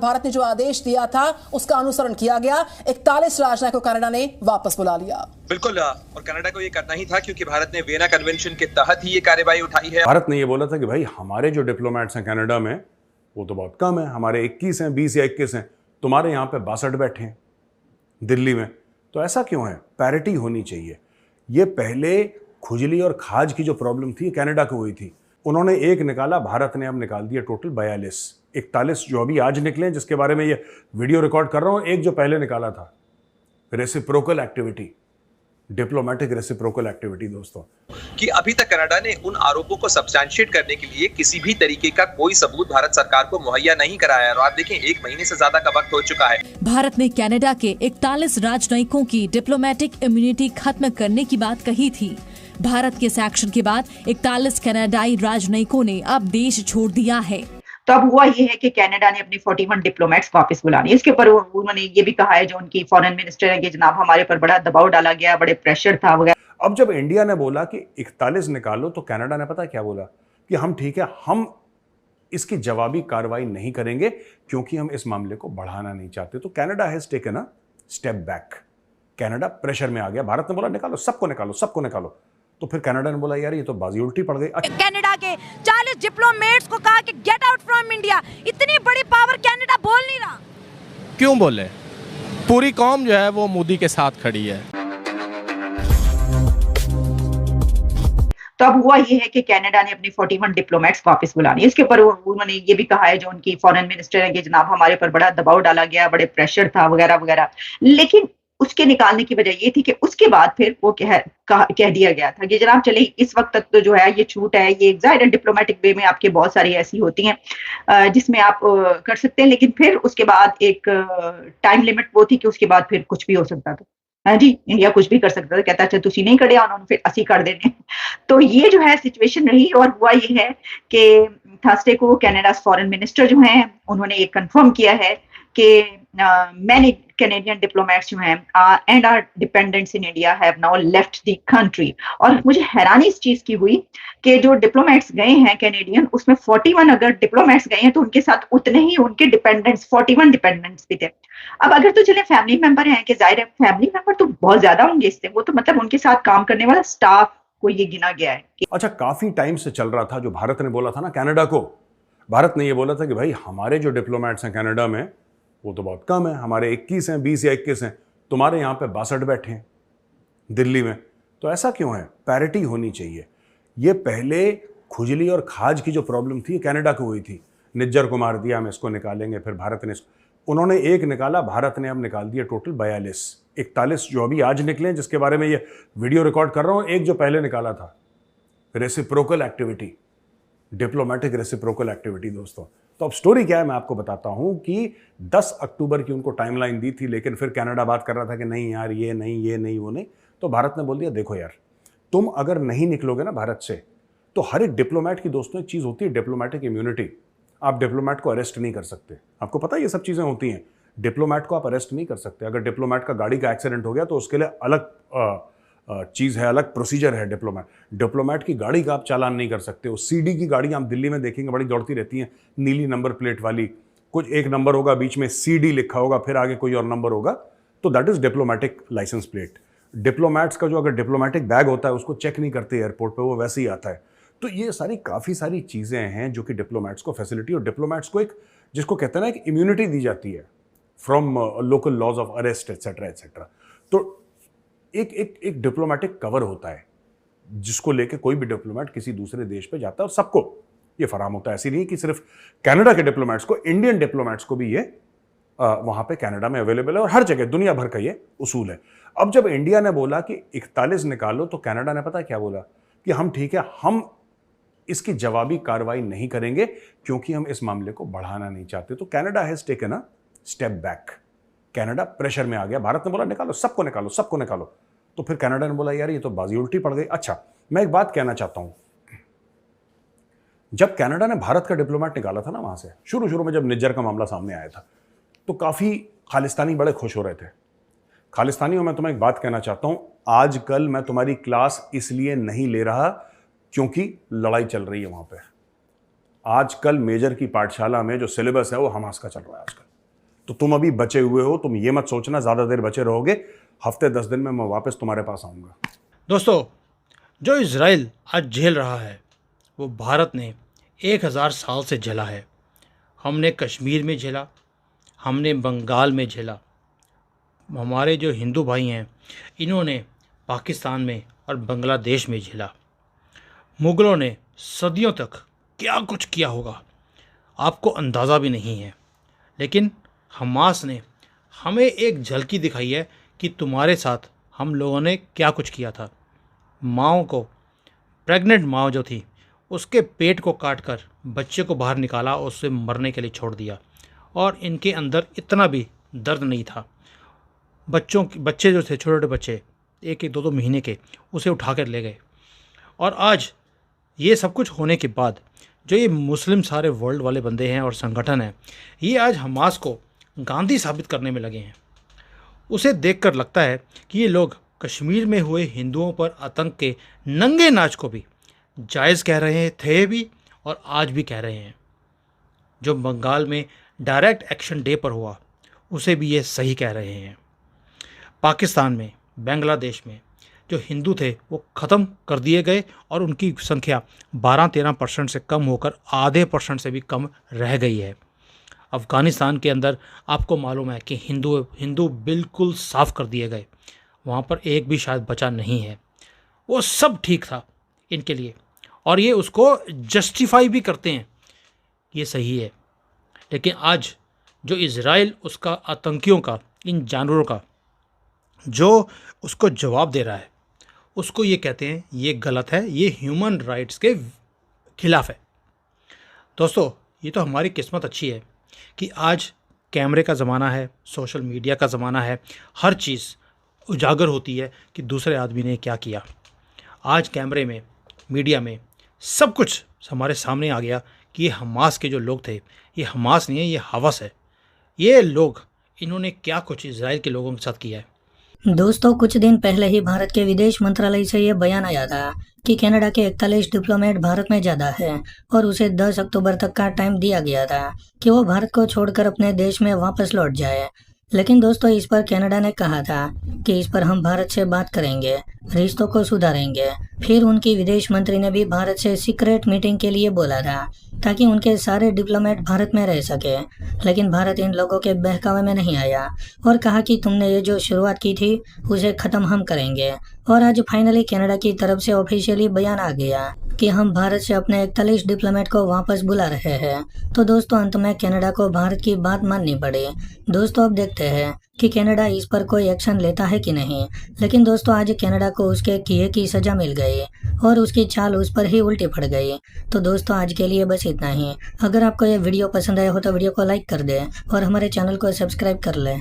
भारत ने जो आदेश दिया था उसका अनुसरण किया गया। 41 राजनयिकों को कनाडा ने वापस बुला लिया। बिल्कुल, और कनाडा को ये करना ही था क्योंकि भारत ने वियना कन्वेंशन के तहत ही ये कार्रवाई उठाई है। भारत ने ये बोला था कि भाई हमारे जो डिप्लोमेट्स हैं कनाडा में वो तो बहुत कम है, हमारे 21 हैं, 20 या 21 हैं, तुम्हारे यहाँ पे 62 बैठे हैं दिल्ली में। तो ऐसा क्यों है? पैरिटी होनी चाहिए। ये पहले खुजली और खाज की जो प्रॉब्लम थी कनाडा को हुई थी, उन्होंने एक निकाला, भारत ने अब निकाल दिया टोटल 42। 41 जो अभी आज निकले जिसके बारे में ये वीडियो रिकॉर्ड कर रहा हूं, एक जो पहले निकाला था। Reciprocal activity, diplomatic reciprocal activity दोस्तों, कि अभी तक कनाडा ने उन आरोपों को सब्सटैंशिएट करने के लिए किसी भी तरीके का कोई सबूत भारत सरकार को मुहैया नहीं कराया है। और आप देखें 1 महीने से ज्यादा का वक्त हो चुका है। भारत ने कनाडा के 41 राजनयिकों की डिप्लोमेटिक इम्यूनिटी खत्म करने की बात कही थी। भारत के इस एक्शन के बाद 41 कनाडाई राजनयिकों ने अब देश छोड़ दिया है। तो अब हुआ ये है कि कनाडा ने अपने 41 डिप्लोमेट्स वापस बुला लिए। इसके ऊपर उन्होंने ये भी कहा है जो उनकी फॉरेन मिनिस्टर है कि जनाब हमारे पर बड़ा दबाव डाला गया, बड़े प्रेशर था वगैरह। अब जब इंडिया ने बोला कि 41 निकालो तो कनाडा ने पता क्या बोला कि हम ठीक है, हम इसकी जवाबी कार्रवाई नहीं करेंगे क्योंकि हम इस मामले को बढ़ाना नहीं चाहते। तो Canada has taken a step back. Canada pressure में आ गया। भारत ने बोला निकालो, सबको निकालो, सबको निकालो। तो फिर कनाडा ने बोला यार ये तो बाजी उल्टी पड़ गई। कनाडा के 40 डिप्लोमेट्स को कहा कि गेट आउट फ्रॉम इंडिया। इतनी बड़ी पावर कनाडा बोल नहीं रहा। क्यों बोले? पूरी कौम जो है वो मोदी के साथ खड़ी है। तो अब हुआ ये है कि कनाडा ने अपने 41 डिप्लोमेट्स वापस बुला लिए। इसके ऊपर उन्होंने ये भी कहा है जो उनकी फॉरेन मिनिस्टर है कि जनाब हमारे पर बड़ा दबाव डाला गया, बड़े प्रेशर था वगैरह वगैरह। लेकिन उसके निकालने की वजह ये थी कि उसके बाद फिर वो कह दिया गया था कि जनाब चले इस वक्त तक तो जो है ये छूट है, ये ज़ाहिर है डिप्लोमेटिक वे में आपके बहुत सारी ऐसी होती हैं जिसमें आप कर सकते हैं, लेकिन फिर उसके बाद एक टाइम लिमिट वो थी कि उसके बाद फिर कुछ भी हो सकता था। हाँ जी, इंडिया कुछ भी कर सकता था। कहता अच्छा तुसी नहीं कड़े, उन्होंने फिर असी कर देने। तो ये जो है सिचुएशन रही। और हुआ ये है कि थर्सडे को कनाडा फॉरेन मिनिस्टर जो हैं उन्होंने ये कंफर्म किया है कि many Canadian diplomats जो हैं and our dependents in India have now left the country। और मुझे हैरानी इस चीज की हुई कि जो डिप्लोमेट्स गए हैं कैनेडियन, उसमें 41 अगर डिप्लोमेट्स गए हैं तो उनके साथ उतने ही उनके डिपेंडेंट्स 41 डिपेंडेंट्स भी थे। अब अगर तो चले फैमिली मेंबर हैं कि जाहिर है फैमिली मेंबर तो बहुत ज्यादा होंगे इससे, वो तो मतलब उनके साथ काम करने वाला स्टाफ को ये गिना गया है। अच्छा, काफी टाइम से चल रहा था जो भारत ने बोला था ना कनाडा को, भारत ने ये बोला था कि भाई हमारे जो डिप्लोमेट्स हैं कनाडा में वो तो बहुत कम है, हमारे 21 हैं, 20 या 21 हैं, तुम्हारे यहाँ पे 62 बैठे हैं दिल्ली में। तो ऐसा क्यों है? पैरिटी होनी चाहिए। ये पहले खुजली और खाज की जो प्रॉब्लम थी कनाडा को हुई थी। निज्जर को मार दिया, हम इसको निकालेंगे, फिर भारत ने उन्होंने एक निकाला, भारत ने अब निकाल दिया टोटल 42। 41 जो अभी आज निकले जिसके बारे में ये वीडियो रिकॉर्ड कर रहा हूँ, एक जो पहले निकाला था। Reciprocal activity, diplomatic reciprocal activity दोस्तों। तो अब स्टोरी क्या है मैं आपको बताता हूं कि 10 अक्टूबर की उनको टाइमलाइन दी थी, लेकिन फिर कनाडा बात कर रहा था कि नहीं यार ये नहीं वो नहीं। तो भारत ने बोल दिया देखो यार, तुम अगर नहीं निकलोगे ना भारत से तो हर एक डिप्लोमेट की दोस्तों एक चीज होती है डिप्लोमेटिक इम्यूनिटी। आप डिप्लोमेट को अरेस्ट नहीं कर सकते, आपको पता है ये सब चीजें होती हैं। डिप्लोमेट को आप अरेस्ट नहीं कर सकते। अगर डिप्लोमेट का गाड़ी का एक्सीडेंट हो गया तो उसके लिए अलग चीज़ है, अलग प्रोसीजर है। डिप्लोमेट की गाड़ी का आप चालान नहीं कर सकते हो। सीडी की गाड़ी आप दिल्ली में देखेंगे बड़ी दौड़ती रहती हैं, नीली नंबर प्लेट वाली, कुछ एक नंबर होगा, बीच में सीडी लिखा होगा, फिर आगे कोई और नंबर होगा, तो that is diplomatic licence plate. Diplomats का जो अगर डिप्लोमेटिक बैग होता है उसको चेक नहीं करते एयरपोर्ट पे, वो वैसे ही आता है। तो ये सारी काफ़ी सारी चीज़ें हैं जो कि डिप्लोमेट्स को फैसिलिटी और डिप्लोमेट्स को एक जिसको कहते हैं ना एक इम्यूनिटी दी जाती है from local laws of arrest etcetera etcetera. तो एक डिप्लोमेटिक कवर होता है जिसको लेके कोई भी डिप्लोमेट किसी दूसरे देश पे जाता है और सबको ये फराहम होता है। ऐसी नहीं कि सिर्फ कनाडा के डिप्लोमेट्स को, इंडियन डिप्लोमेट्स को भी ये वहां पे कनाडा में अवेलेबल है और हर जगह दुनिया भर का ये उसूल है। अब जब इंडिया ने बोला कि 41 निकालो तो कनाडा ने पता क्या बोला कि हम ठीक है, हम इसकी जवाबी कार्रवाई नहीं करेंगे क्योंकि हम इस मामले को बढ़ाना नहीं चाहते। तो Canada has taken a step back. Canada pressure में आ गया। भारत ने बोला निकालो, सबको निकालो, सबको निकालो। तो फिर कनाडा ने बोला यार ये तो बाजी उल्टी पड़ गई। अच्छा, मैं एक बात कहना चाहता हूं, जब कनाडा ने भारत का डिप्लोमेट निकाला था ना वहां से, शुरू में जब निज्जर का मामला सामने आया था तो काफी खालिस्तानी बड़े खुश हो रहे थे। खालिस्तानियों में तुम्हें एक बात कहना चाहता हूं, आजकल मैं तुम्हारी क्लास इसलिए नहीं ले रहा क्योंकि लड़ाई चल रही है वहां पे। आजकल मेजर की पाठशाला में जो सिलेबस है वो हमास का चल रहा है आजकल। तो तुम अभी बचे हुए हो, तुम ये मत सोचना ज़्यादा देर बचे रहोगे, हफ्ते 10 दिन में मैं वापस तुम्हारे पास आऊँगा। दोस्तों, जो इजराइल आज झेल रहा है वो भारत ने 1000 साल से झेला है। हमने कश्मीर में झेला, हमने बंगाल में झेला, हमारे जो हिंदू भाई हैं इन्होंने पाकिस्तान में और बांग्लादेश में झेला। मुग़लों ने सदियों तक क्या कुछ किया होगा आपको अंदाज़ा भी नहीं है, लेकिन हमास ने हमें एक झलकी दिखाई है कि तुम्हारे साथ हम लोगों ने क्या कुछ किया था। माँओं को, प्रेग्नेंट माँ जो थी उसके पेट को काटकर बच्चे को बाहर निकाला और उसे मरने के लिए छोड़ दिया, और इनके अंदर इतना भी दर्द नहीं था। बच्चे जो थे, छोटे छोटे बच्चे 1-2 महीने के, उसे उठा कर ले गए। और आज ये सब कुछ होने के बाद जो ये मुस्लिम सारे वर्ल्ड वाले बंदे हैं और संगठन हैं, ये आज हमास को गांधी साबित करने में लगे हैं। उसे देखकर लगता है कि ये लोग कश्मीर में हुए हिंदुओं पर आतंक के नंगे नाच को भी जायज़ कह रहे थे भी और आज भी कह रहे हैं। जो बंगाल में डायरेक्ट एक्शन डे पर हुआ उसे भी ये सही कह रहे हैं। पाकिस्तान में, बांग्लादेश में जो हिंदू थे वो ख़त्म कर दिए गए और उनकी संख्या 12-13% से कम होकर आधे % से भी कम रह गई है। अफ़गानिस्तान के अंदर आपको मालूम है कि हिंदू बिल्कुल साफ़ कर दिए गए, वहाँ पर एक भी शायद बचा नहीं है। वो सब ठीक था इनके लिए और ये उसको जस्टिफाई भी करते हैं, ये सही है। लेकिन आज जो इज़राइल उसका आतंकियों का, इन जानवरों का जो उसको जवाब दे रहा है, उसको ये कहते हैं ये गलत है, ये ह्यूमन राइट्स के खिलाफ़ है। दोस्तों, ये तो हमारी किस्मत अच्छी है कि आज कैमरे का ज़माना है, सोशल मीडिया का ज़माना है, हर चीज़ उजागर होती है कि दूसरे आदमी ने क्या किया। आज कैमरे में, मीडिया में सब कुछ हमारे सामने आ गया कि ये हमास के जो लोग थे, ये हमास नहीं है, ये हवस है। ये लोग, इन्होंने क्या कुछ इजराइल के लोगों के साथ किया है। दोस्तों, कुछ दिन पहले ही भारत के विदेश मंत्रालय से ये बयान आया था कि कनाडा के 41 डिप्लोमेट भारत में ज़्यादा है और उसे 10 अक्टूबर तक का टाइम दिया गया था कि वो भारत को छोड़कर अपने देश में वापस लौट जाए। लेकिन दोस्तों, इस पर कनाडा ने कहा था कि इस पर हम भारत से बात करेंगे, रिश्तों को सुधारेंगे। फिर उनकी विदेश मंत्री ने भी भारत से सीक्रेट मीटिंग के लिए बोला था ताकि उनके सारे डिप्लोमेट भारत में रह सके। लेकिन भारत इन लोगों के बहकावे में नहीं आया और कहा कि तुमने ये जो शुरुआत की थी उसे खत्म हम करेंगे। और आज फाइनली कनाडा की तरफ से ऑफिशियली बयान आ गया कि हम भारत से अपने 41 डिप्लोमेट को वापस बुला रहे हैं। तो दोस्तों, अंत में कनाडा को भारत की बात माननी पड़ी। दोस्तों, अब देखते हैं कि कनाडा इस पर कोई एक्शन लेता है कि नहीं। लेकिन दोस्तों, आज कनाडा को उसके किए की सजा मिल गई और उसकी चाल उस पर ही उल्टी पड़ गई। तो दोस्तों, आज के लिए बस इतना ही। अगर आपको ये वीडियो पसंद आया हो तो वीडियो को लाइक कर दे और हमारे चैनल को सब्सक्राइब कर ले।